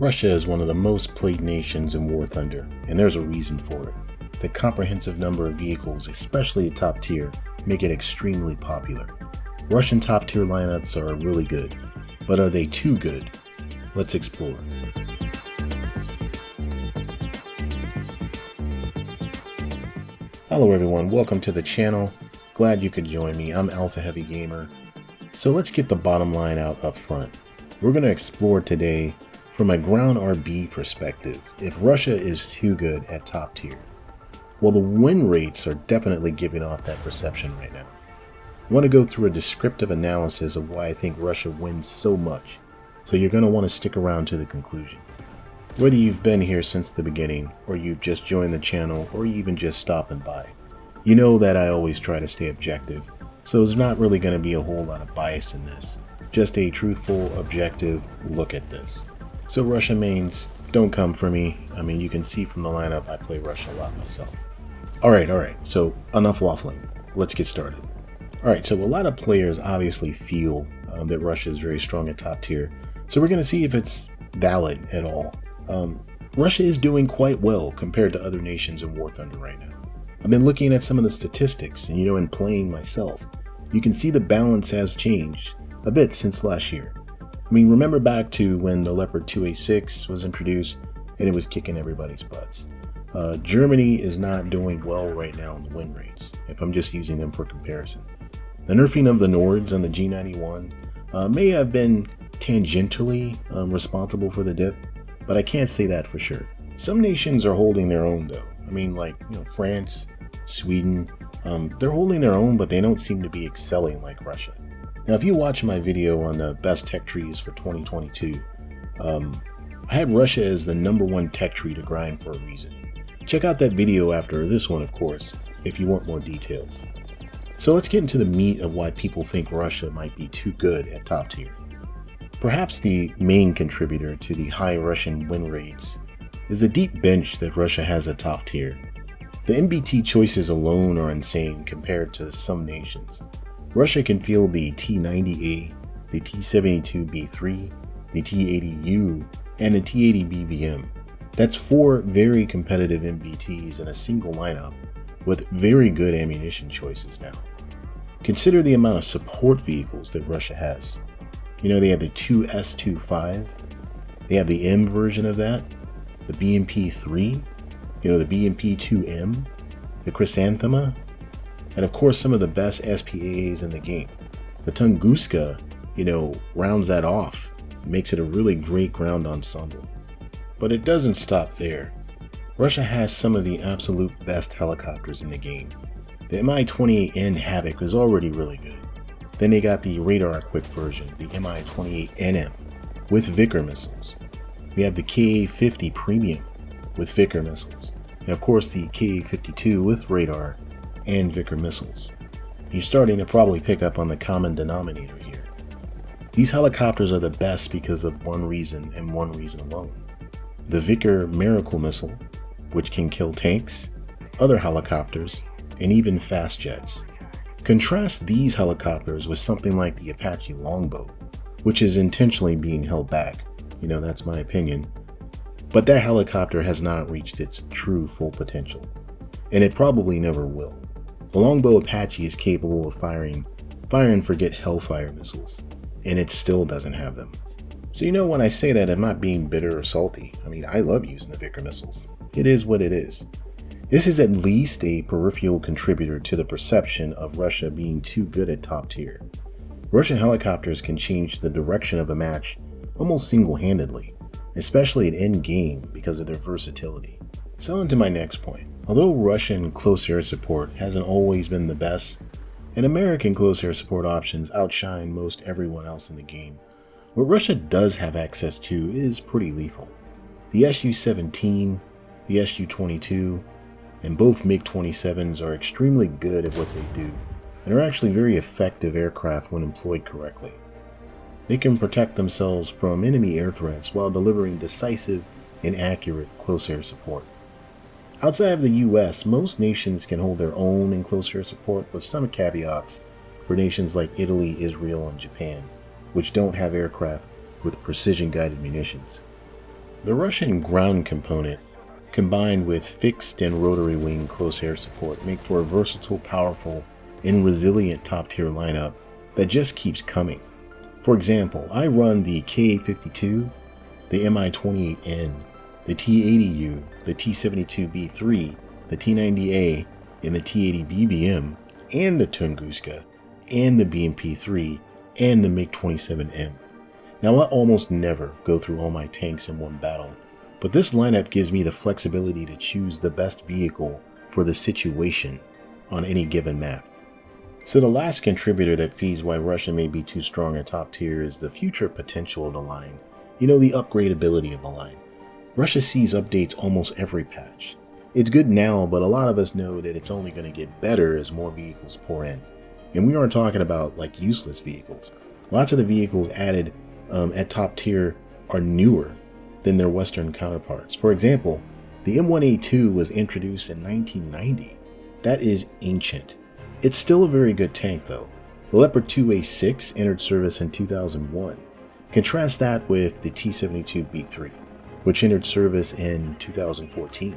Russia is one of the most played nations in War Thunder, and there's a reason for it. The comprehensive number of vehicles, especially at top tier, make it extremely popular. Russian top tier lineups are really good, but are they too good? Let's explore. Hello everyone, welcome to the channel. Glad you could join me. I'm Alpha Heavy Gamer. So let's get the bottom line out up front. We're going to explore today from a ground RB perspective if Russia is too good at top tier. Well, the win rates are definitely giving off that perception right now. I want to go through a descriptive analysis of why I think Russia wins so much, so you're going to want to stick around to the conclusion. Whether you've been here since the beginning, or you've just joined the channel, or even just stopping by, you know that I always try to stay objective, so there's not really going to be a whole lot of bias in this, just a truthful, objective look at this. So Russia mains, don't come for me. I mean, you can see from the lineup I play Russia a lot myself. Alright, so enough waffling. Let's get started. Alright, so a lot of players obviously feel that Russia is very strong at top tier, so we're going to see if it's valid at all. Russia is doing quite well compared to other nations in War Thunder right now. I've been looking at some of the statistics, and in playing myself, you can see the balance has changed a bit since last year. I mean, remember back to when the Leopard 2A6 was introduced and it was kicking everybody's butts. Germany is not doing well right now in the win rates, if I'm just using them for comparison. The nerfing of the Nords on the G91 may have been tangentially responsible for the dip, but I can't say that for sure. Some nations are holding their own though. I mean, like France, Sweden, they're holding their own, but they don't seem to be excelling like Russia. Now, if you watch my video on the best tech trees for 2022, I had Russia as the #1 tech tree to grind for a reason. Check out that video after this one, of course, if you want more details. So let's get into the meat of why people think Russia might be too good at top tier. Perhaps the main contributor to the high Russian win rates is the deep bench that Russia has at top tier. The MBT choices alone are insane compared to some nations. Russia can field the T90A, the T72B3, the T80U, and the T80BVM. That's 4 very competitive MBTs in a single lineup with very good ammunition choices now. Consider the amount of support vehicles that Russia has. They have the 2S25, they have the M version of that, the BMP3, the BMP2M, the Chrysanthema, and of course some of the best SPAs in the game. The Tunguska, rounds that off, makes it a really great ground ensemble. But it doesn't stop there. Russia has some of the absolute best helicopters in the game. The Mi-28N Havoc is already really good. Then they got the radar-equipped version, the Mi-28NM, with Vickers missiles. We have the Ka-50 Premium with Vickers missiles. And of course the Ka-52 with radar and Vickers missiles. You're starting to probably pick up on the common denominator here. These helicopters are the best because of one reason and one reason alone. The Vickers Miracle missile, which can kill tanks, other helicopters, and even fast jets. Contrast these helicopters with something like the Apache Longbow, which is intentionally being held back. That's my opinion. But that helicopter has not reached its true full potential, and it probably never will. The Longbow Apache is capable of firing and forget Hellfire missiles, and it still doesn't have them. So when I say that, I'm not being bitter or salty. I mean, I love using the Vickers missiles. It is what it is. This is at least a peripheral contributor to the perception of Russia being too good at top tier. Russian helicopters can change the direction of a match almost single-handedly, especially at end game because of their versatility. So on to my next point. Although Russian close air support hasn't always been the best, and American close air support options outshine most everyone else in the game, what Russia does have access to is pretty lethal. The Su-17, the Su-22, and both MiG-27s are extremely good at what they do, and are actually very effective aircraft when employed correctly. They can protect themselves from enemy air threats while delivering decisive and accurate close air support. Outside of the US, most nations can hold their own in close air support, with some caveats for nations like Italy, Israel, and Japan, which don't have aircraft with precision-guided munitions. The Russian ground component, combined with fixed and rotary wing close air support, make for a versatile, powerful, and resilient top-tier lineup that just keeps coming. For example, I run the KA-52, the Mi-28N, the T-80U, the T-72B3, the T-90A, and the T-80 BBM, and the Tunguska, and the BMP-3, and the MiG-27M. Now, I almost never go through all my tanks in one battle, but this lineup gives me the flexibility to choose the best vehicle for the situation on any given map. So the last contributor that feeds why Russia may be too strong at top tier is the future potential of the line. You know, the upgradability of the line. Russia sees updates almost every patch. It's good now, but a lot of us know that it's only going to get better as more vehicles pour in. And we aren't talking about like useless vehicles. Lots of the vehicles added at top tier are newer than their Western counterparts. For example, the M1A2 was introduced in 1990. That is ancient. It's still a very good tank though. The Leopard 2A6 entered service in 2001. Contrast that with the T-72B3, which entered service in 2014.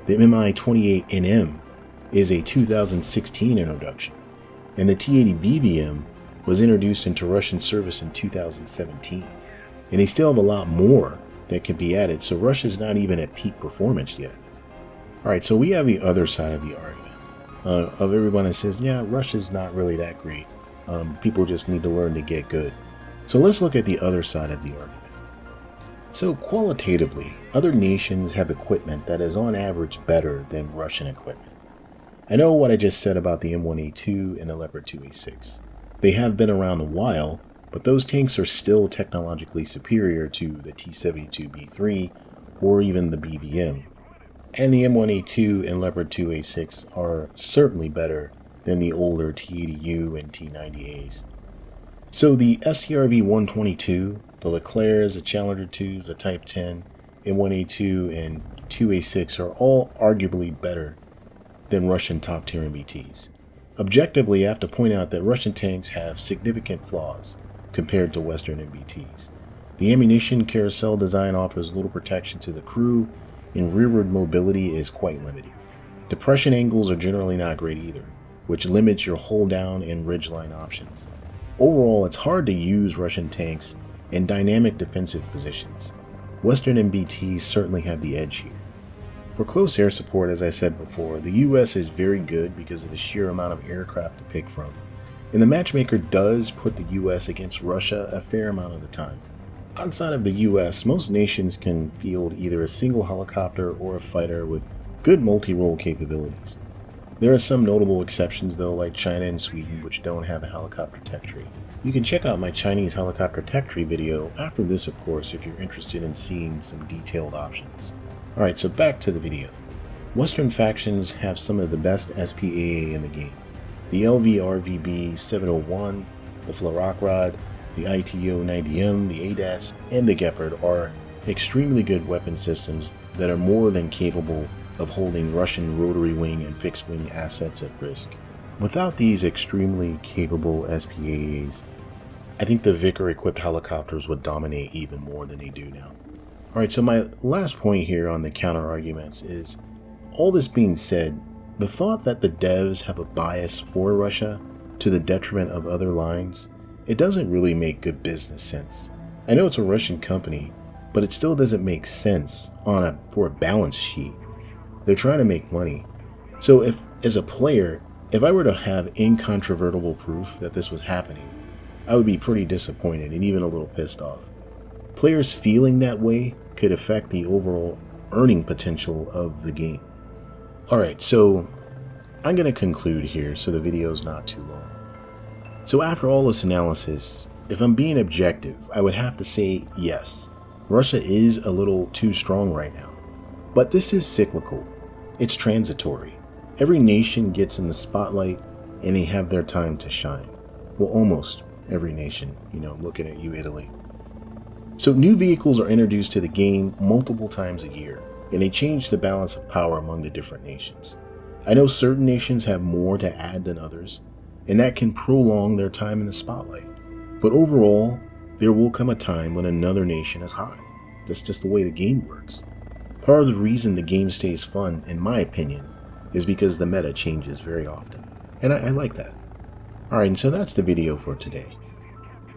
The Mi-28NM is a 2016 introduction, and the T-80 BBM was introduced into Russian service in 2017. And they still have a lot more that can be added, so Russia's not even at peak performance yet. Alright, so we have the other side of the argument. Of everyone that says, yeah, Russia's not really that great. People just need to learn to get good. So let's look at the other side of the argument. So qualitatively, other nations have equipment that is on average better than Russian equipment. I know what I just said about the M1A2 and the Leopard 2A6. They have been around a while, but those tanks are still technologically superior to the T-72B3 or even the BBM. And the M1A2 and Leopard 2A6 are certainly better than the older T-80U and T-90As. So the STRV-122, the Leclercs, the Challenger 2s, the Type 10, M1A2, and 2A6 are all arguably better than Russian top-tier MBTs. Objectively, I have to point out that Russian tanks have significant flaws compared to Western MBTs. The ammunition carousel design offers little protection to the crew, and rearward mobility is quite limited. Depression angles are generally not great either, which limits your hold down and ridgeline options. Overall, it's hard to use Russian tanks in dynamic defensive positions. Western MBTs certainly have the edge here. For close air support, as I said before, the US is very good because of the sheer amount of aircraft to pick from, and the matchmaker does put the US against Russia a fair amount of the time. Outside of the US, most nations can field either a single helicopter or a fighter with good multi-role capabilities. There are some notable exceptions though, like China and Sweden, which don't have a helicopter tech tree. You can check out my Chinese helicopter tech tree video after this, of course, if you're interested in seeing some detailed options. Alright, so back to the video. Western factions have some of the best SPAA in the game. The LVRVB 701, the Florokrod, the ITO-90M, the ADAS, and the Gepard are extremely good weapon systems that are more than capable of holding Russian rotary wing and fixed wing assets at risk. Without these extremely capable SPAAs, I think the Vickers-equipped helicopters would dominate even more than they do now. Alright, so my last point here on the counter-arguments is, all this being said, the thought that the devs have a bias for Russia to the detriment of other lines, it doesn't really make good business sense. I know it's a Russian company, but it still doesn't make sense for a balance sheet. They're trying to make money. So if, as a player, if I were to have incontrovertible proof that this was happening, I would be pretty disappointed and even a little pissed off. Players feeling that way could affect the overall earning potential of the game. Alright, so I'm going to conclude here so the video is not too long. So after all this analysis, if I'm being objective, I would have to say yes, Russia is a little too strong right now. But this is cyclical. It's transitory. Every nation gets in the spotlight and they have their time to shine. Well, almost every nation, I'm looking at you, Italy. So new vehicles are introduced to the game multiple times a year, and they change the balance of power among the different nations. I know certain nations have more to add than others, and that can prolong their time in the spotlight. But overall, there will come a time when another nation is hot. That's just the way the game works. Part of the reason the game stays fun, in my opinion, is because the meta changes very often. And I like that. Alright, and so that's the video for today.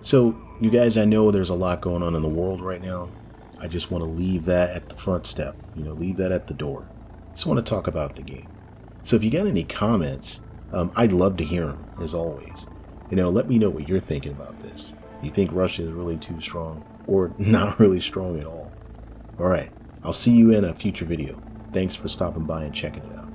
So, you guys, I know there's a lot going on in the world right now. I just want to leave that at the front step. Leave that at the door. Just want to talk about the game. So if you got any comments, I'd love to hear them, as always. Let me know what you're thinking about this. You think Russia is really too strong, or not really strong at all? Alright, I'll see you in a future video. Thanks for stopping by and checking it out.